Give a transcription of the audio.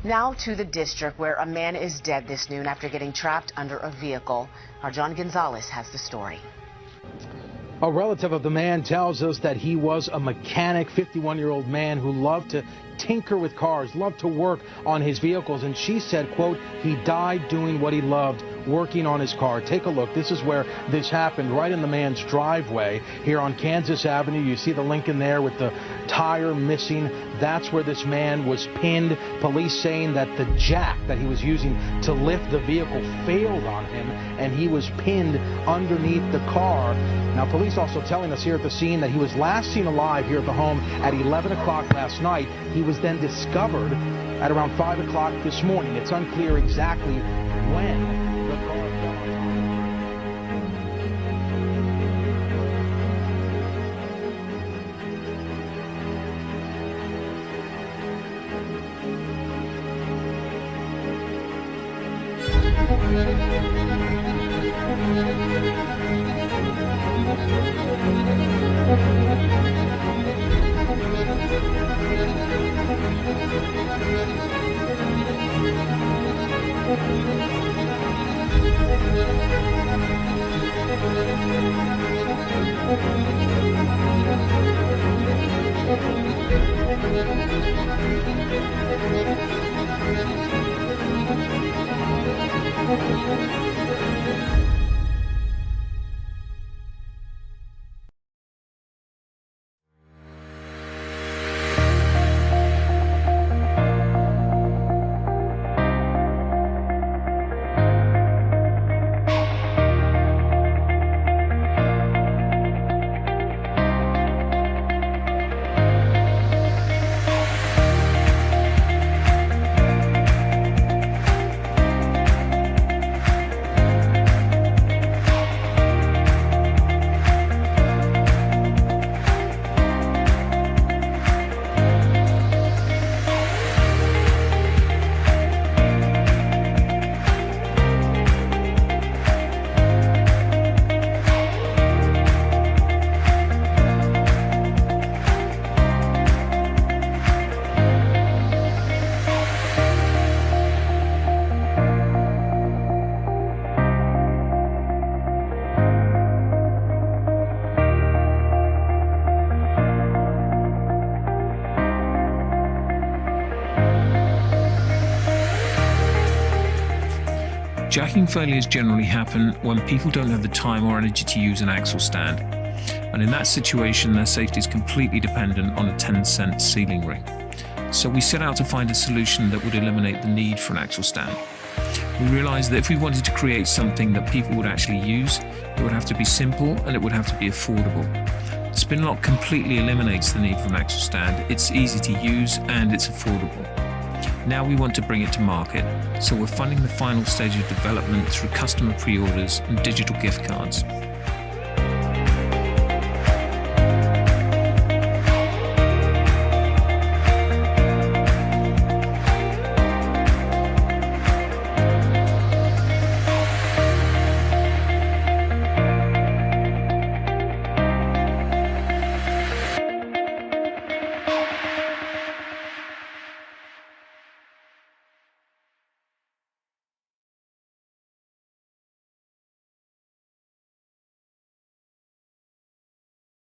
Now to the district where a man is dead this noon after getting trapped under a vehicle. Our John Gonzalez has the story. A relative of the man tells us that he was a mechanic, 51-year-old man who loved to tinker with cars, loved to work on his vehicles, and she said, quote, he died doing what he loved, working on his car. Take a look. This is where this happened, right in the man's driveway here on Kansas Avenue. You see the Lincoln there with the tire missing. That's where this man was pinned. Police saying that the jack that he was using to lift the vehicle failed on him, and he was pinned underneath the car. Now, police also telling us here at the scene that he was last seen alive here at the home at 11 o'clock last night. He was then discovered at around 5 o'clock this morning. It's unclear exactly when the car fell on top. Jacking failures generally happen when people don't have the time or energy to use an axle stand, and in that situation their safety is completely dependent on a 10-cent ceiling ring. So we set out to find a solution that would eliminate the need for an axle stand. We realised that if we wanted to create something that people would actually use, it would have to be simple and it would have to be affordable. Spinlock completely eliminates the need for an axle stand. It's easy to use and it's affordable. Now we want to bring it to market, so we're funding the final stage of development through customer pre-orders and digital gift cards.